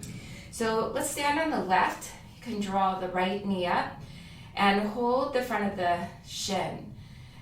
down. So let's stand on the left. You can draw the right knee up and hold the front of the shin.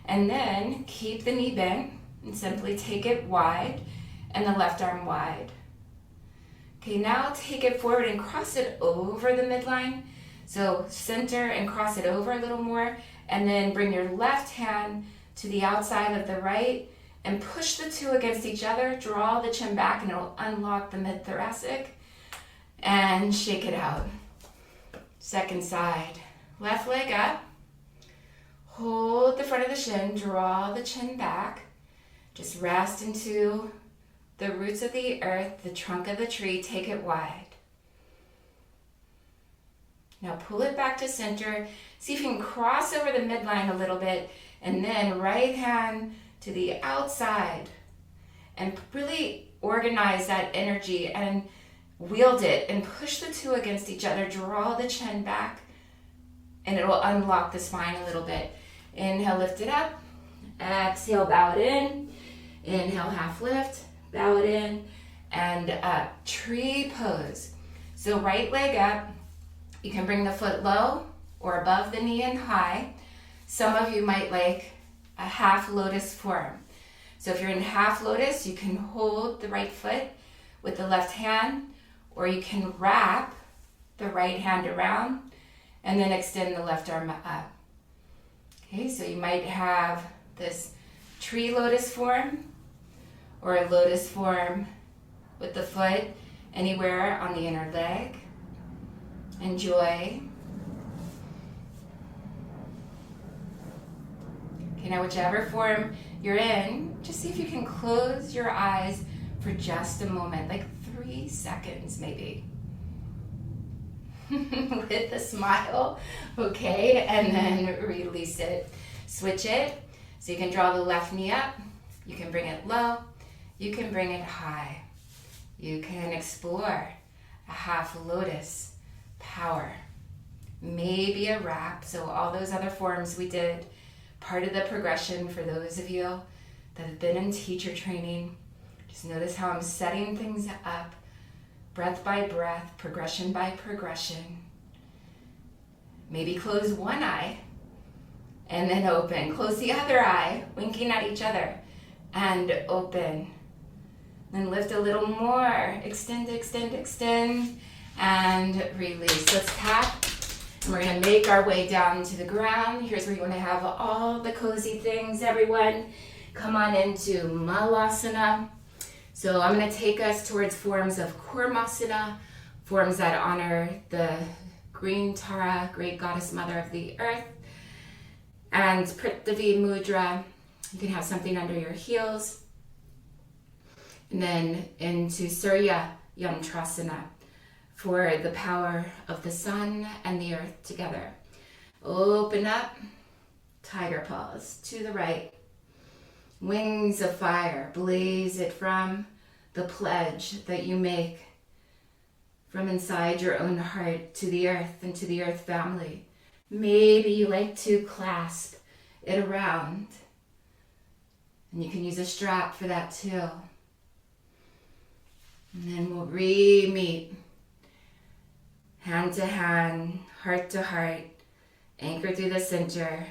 And then keep the knee bent and simply take it wide and the left arm wide. Okay, now take it forward and cross it over the midline. So center and cross it over a little more, and then bring your left hand to the outside of the right and push the two against each other. Draw the chin back and it'll unlock the mid-thoracic. And shake it out. Second side. Left leg up. Hold the front of the shin. Draw the chin back. Just rest into the roots of the earth, the trunk of the tree. Take it wide. Now pull it back to center. See if you can cross over the midline a little bit. And then right hand to the outside. And really organize that energy and wield it and push the two against each other. Draw the chin back and it will unlock the spine a little bit. Inhale, lift it up. Exhale, bow it in. Inhale, half lift. Bow it in and up. Tree pose. So right leg up. You can bring the foot low or above the knee and high. Some of you might like a half lotus form. So if you're in half lotus, you can hold the right foot with the left hand, or you can wrap the right hand around and then extend the left arm up. Okay, so you might have this tree lotus form or a lotus form with the foot anywhere on the inner leg. Enjoy. Okay, now whichever form you're in, just see if you can close your eyes for just a moment, like 3 seconds maybe. With a smile, okay, and then release it. Switch it, so you can draw the left knee up, you can bring it low, you can bring it high. You can explore a half lotus, power, maybe a wrap. So all those other forms we did, part of the progression for those of you that have been in teacher training. Just notice how I'm setting things up, breath by breath, progression by progression. Maybe close one eye and then open. Close the other eye, winking at each other, and open. Then lift a little more. Extend, extend, extend, and release. Let's tap. And we're going to make our way down to the ground. Here's where you want to have all the cozy things, everyone. Come on into Malasana. So I'm going to take us towards forms of Kurmasana, forms that honor the green Tara, great goddess mother of the earth, and Prithvi Mudra. You can have something under your heels. And then into Surya Yantrasana for the power of the sun and the earth together. Open up, tiger paws to the right. Wings of fire, blaze it from the pledge that you make from inside your own heart to the earth and to the earth family. Maybe you like to clasp it around, and you can use a strap for that too. And then we'll re-meet, hand to hand, heart to heart, anchor through the center,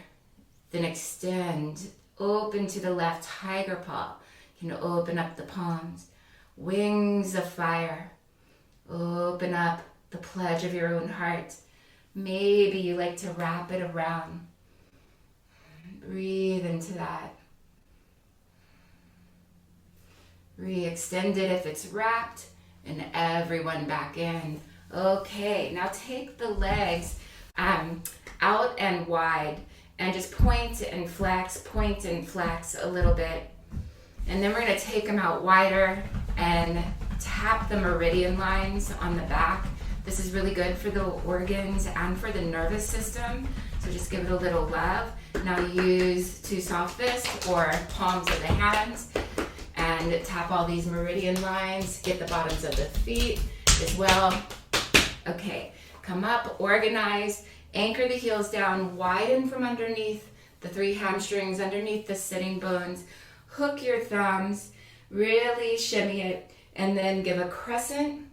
then extend. Open to the left, tiger paw. You can open up the palms. Wings of fire. Open up the pledge of your own heart. Maybe you like to wrap it around. Breathe into that. Re-extend it if it's wrapped, and everyone back in. Okay, now take the legs out and wide. And just point and flex a little bit. And then we're going to take them out wider and tap the meridian lines on the back. This is really good for the organs and for the nervous system. So just give it a little love. Now use two soft fists or palms of the hands and tap all these meridian lines. Get the bottoms of the feet as well. Okay, come up, organize. Anchor the heels down, widen from underneath the 3 hamstrings, underneath the sitting bones. Hook your thumbs, really shimmy it, and then give a crescent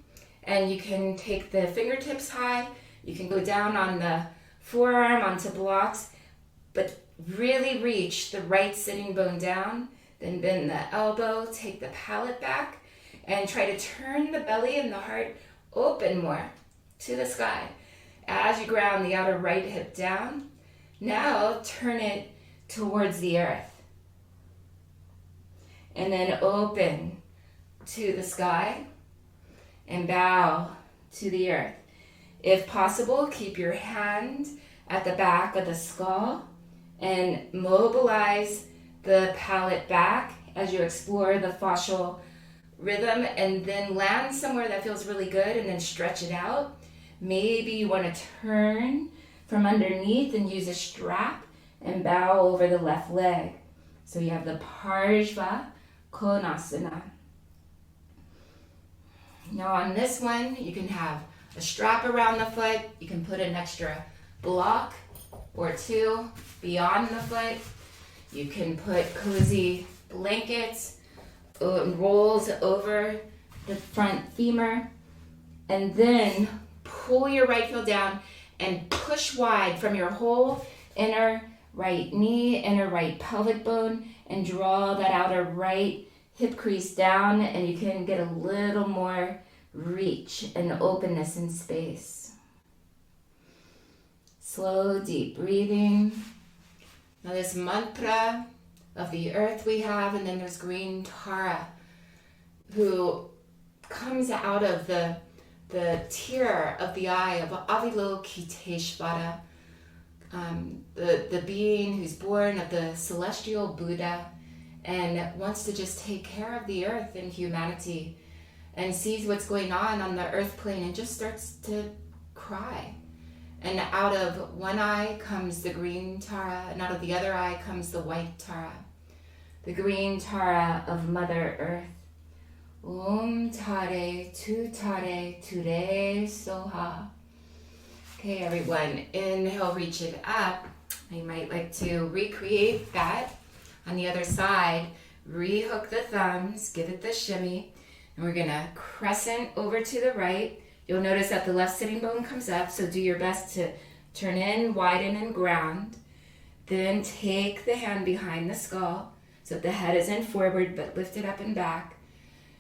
And you can take the fingertips high. You can go down on the forearm onto blocks, but really reach the right sitting bone down. Then bend the elbow, take the palate back, and try to turn the belly and the heart open more to the sky. As you ground the outer right hip down, now turn it towards the earth. And then open to the sky and bow to the earth. If possible, keep your hand at the back of the skull and mobilize the palate back as you explore the fascial rhythm, and then land somewhere that feels really good and then stretch it out. Maybe you want to turn from underneath and use a strap and bow over the left leg. So you have the Parshva Konasana. Now on this one, you can have a strap around the foot. You can put an extra block or two beyond the foot. You can put cozy blankets, rolls over the front femur, and then pull your right heel down and push wide from your whole inner right knee, inner right pelvic bone, and draw that outer right hip crease down, and you can get a little more reach and openness in space. Slow, deep breathing. Now this mantra of the earth we have, and then there's green Tara, who comes out of the tear of the eye of Avalokiteshvara, the being who's born of the celestial Buddha and wants to just take care of the earth and humanity, and sees what's going on the earth plane and just starts to cry. And out of one eye comes the green Tara, and out of the other eye comes the white Tara, the green Tara of Mother Earth. Om Tare Tu Tare Ture Soha. Okay, everyone, inhale, reach it up. You might like to recreate that on the other side. Rehook the thumbs, give it the shimmy, and we're gonna crescent over to the right. You'll notice that the left sitting bone comes up, so do your best to turn in, widen, and ground. Then take the hand behind the skull so that the head isn't forward but lifted up and back,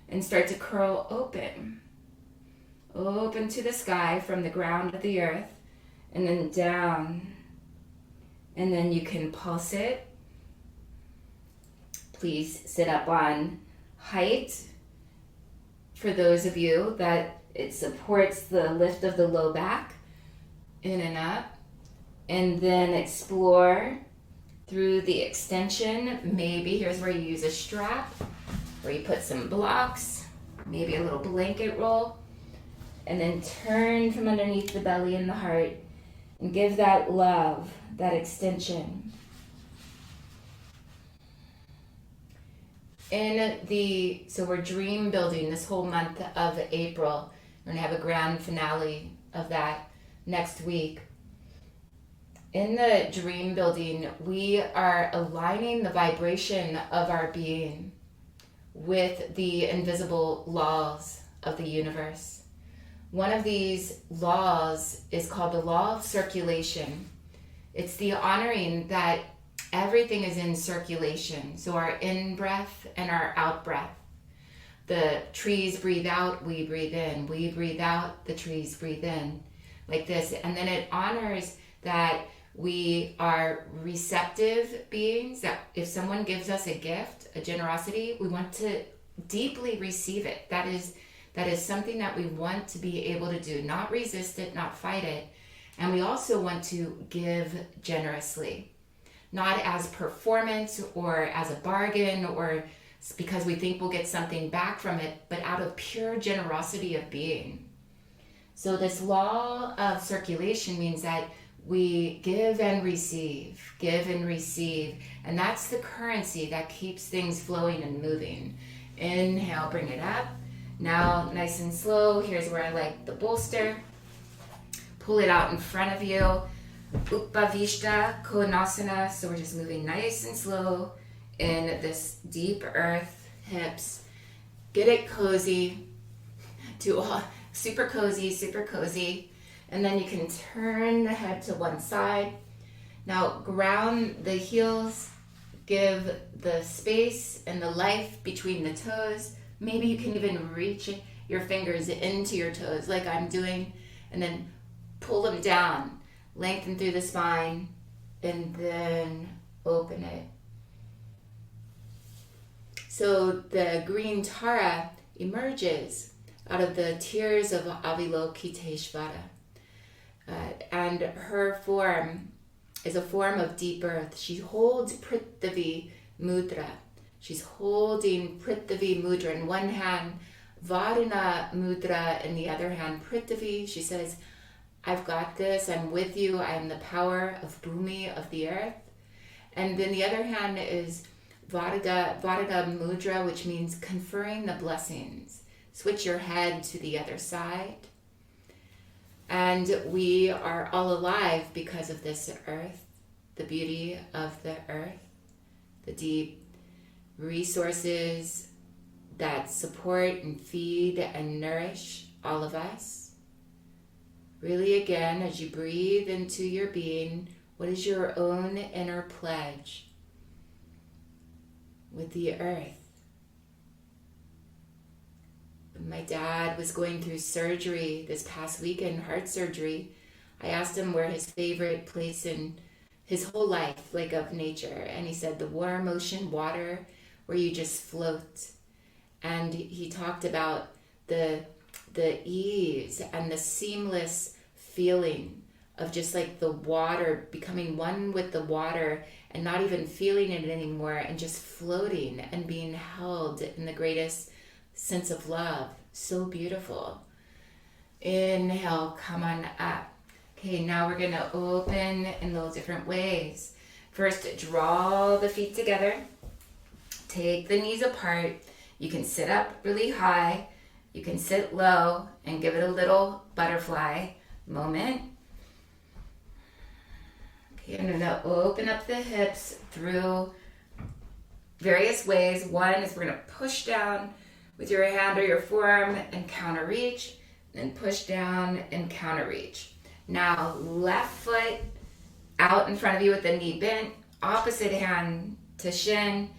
and start to curl open. Open to the sky from the ground of the earth, and then down. And then you can pulse it. Please sit up on height. For those of you that it supports the lift of the low back, in and up, and then explore through the extension. Maybe here's where you use a strap, where you put some blocks, maybe a little blanket roll, and then turn from underneath the belly and the heart and give that love, that extension. So we're dream building this whole month of April. We're gonna have a grand finale of that next week. In the dream building, we are aligning the vibration of our being with the invisible laws of the universe. One of these laws is called the law of circulation. It's the honoring that everything is in circulation. So our in-breath and our out-breath. The trees breathe out, we breathe in. We breathe out, the trees breathe in. Like this. And then it honors that we are receptive beings, that if someone gives us a gift, a generosity, we want to deeply receive it. That is something that we want to be able to do, not resist it, not fight it. And we also want to give generously, not as performance or as a bargain or because we think we'll get something back from it, but out of pure generosity of being. So this law of circulation means that we give and receive, and that's the currency that keeps things flowing and moving. Inhale, bring it up. Now, nice and slow, here's where I like the bolster. Pull it out in front of you. Upavishta Konasana, so we're just moving nice and slow in this deep earth, hips. Get it cozy. Super cozy, super cozy. And then you can turn the head to one side. Now ground the heels, give the space and the life between the toes. Maybe you can even reach your fingers into your toes like I'm doing, and then pull them down, lengthen through the spine, and then open it. So the green Tara emerges out of the tears of Avalokiteshvara. And her form is a form of deep earth. She holds Prithvi Mudra. She's holding Prithvi Mudra in one hand, Varuna Mudra in the other hand, Prithvi. She says, I've got this, I'm with you, I am the power of Bhumi, of the earth. And then the other hand is Varada Mudra, which means conferring the blessings. Switch your head to the other side. And we are all alive because of this earth, the beauty of the earth, the deep resources that support and feed and nourish all of us. Really, again, as you breathe into your being, what is your own inner pledge with the earth? My dad was going through surgery this past weekend, heart surgery. I asked him where his favorite place in his whole life, like of nature. And he said the warm ocean water where you just float. And he talked about the ease and the seamless feeling of just like the water, becoming one with the water and not even feeling it anymore and just floating and being held in the greatest sense of love. So beautiful. Inhale, come on up. Okay, now we're going to open in those different ways. First, draw the feet together. Take the knees apart. You can sit up really high. You can sit low and give it a little butterfly moment. Okay, I'm going to open up the hips through various ways. One is we're going to push down with your hand or your forearm and counter reach, then push down and counter reach. Now left foot out in front of you with the knee bent, opposite hand to shin,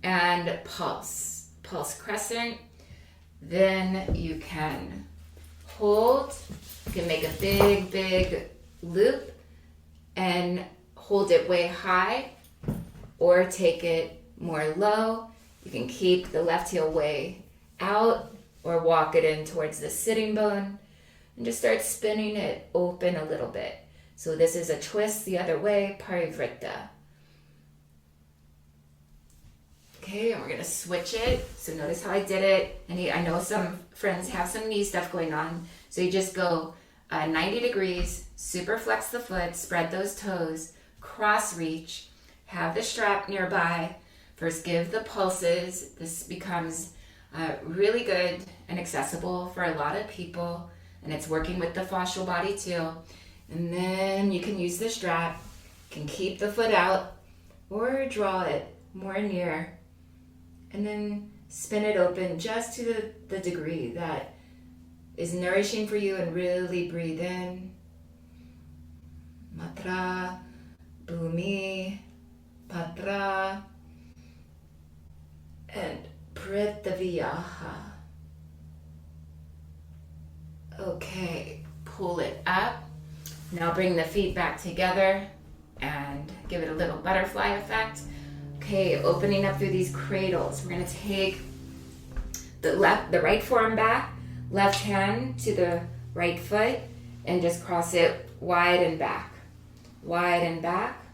and pulse crescent. Then you can hold, you can make a big loop and hold it way high or take it more low. You can keep the left heel way out or walk it in towards the sitting bone and just start spinning it open a little bit. So this is a twist the other way, Parivrtta. Okay, and we're gonna switch it. So notice how I did it. And I know some friends have some knee stuff going on. So you just go 90 degrees, super flex the foot, spread those toes, cross reach, have the strap nearby. First give the pulses. This becomes really good and accessible for a lot of people, and it's working with the fascial body too. And then you can use the strap, can keep the foot out or draw it more near, and then spin it open just to the degree that is nourishing for you, and really breathe in. Matra, Bhumi, Patra, and Prithviyaha. Okay, pull it up. Now bring the feet back together and give it a little butterfly effect. Okay, opening up through these cradles. We're gonna take the right forearm back, left hand to the right foot, and just cross it wide and back. Wide and back.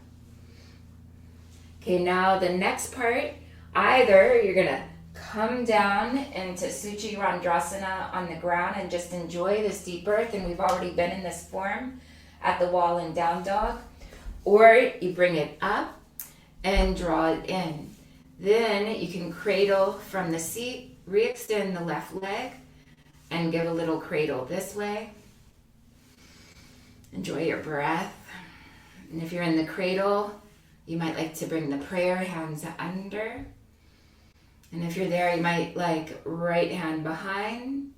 Okay, now the next part, either you're gonna come down into Suchi Randrasana on the ground and just enjoy this deep earth, and we've already been in this form at the wall in down dog, or you bring it up and draw it in. Then you can cradle from the seat, re-extend the left leg, and give a little cradle this way. Enjoy your breath. And if you're in the cradle, you might like to bring the prayer hands under. And if you're there, you might like right hand behind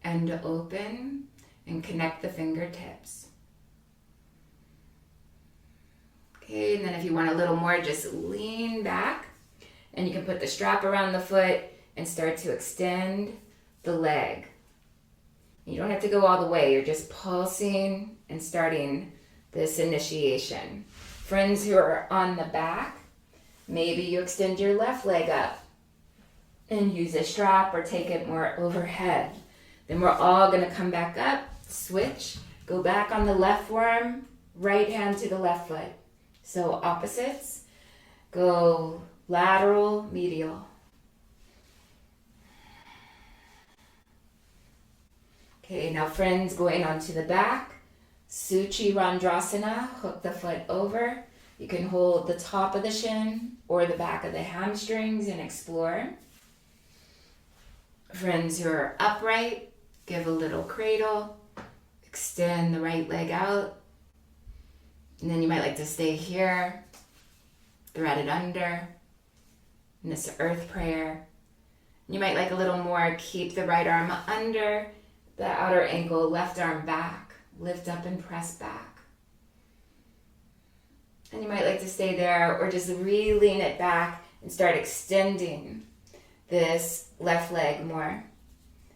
and open, and connect the fingertips. Okay, and then if you want a little more, just lean back, and you can put the strap around the foot and start to extend the leg. You don't have to go all the way, you're just pulsing and starting this initiation. Friends who are on the back, maybe you extend your left leg up and use a strap or take it more overhead. Then we're all gonna come back up, switch, go back on the left forearm, right hand to the left foot. So opposites, go lateral, medial. Okay, now friends, going onto the back, Suchi Randrasana, hook the foot over. You can hold the top of the shin or the back of the hamstrings and explore. Friends who are upright, give a little cradle, extend the right leg out. And then you might like to stay here, thread it under, in this earth prayer. You might like a little more, keep the right arm under the outer ankle, left arm back. Lift up and press back. And you might like to stay there or just re-lean it back and start extending this left leg more.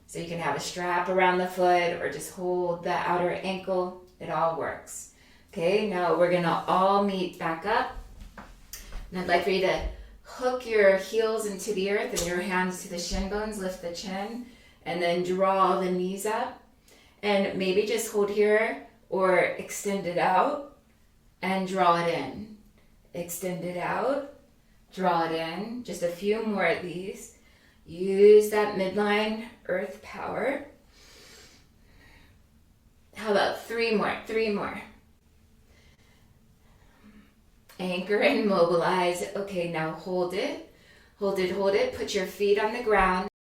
So you can have a strap around the foot or just hold the outer ankle. It all works. Okay, now we're gonna all meet back up. And I'd like for you to hook your heels into the earth and your hands to the shin bones, lift the chin, and then draw the knees up. And maybe just hold here or extend it out and draw it in. Extend it out, draw it in. Just a few more of these. Use that midline earth power. How about three more? Anchor and mobilize. Okay, now hold it. Put your feet on the ground.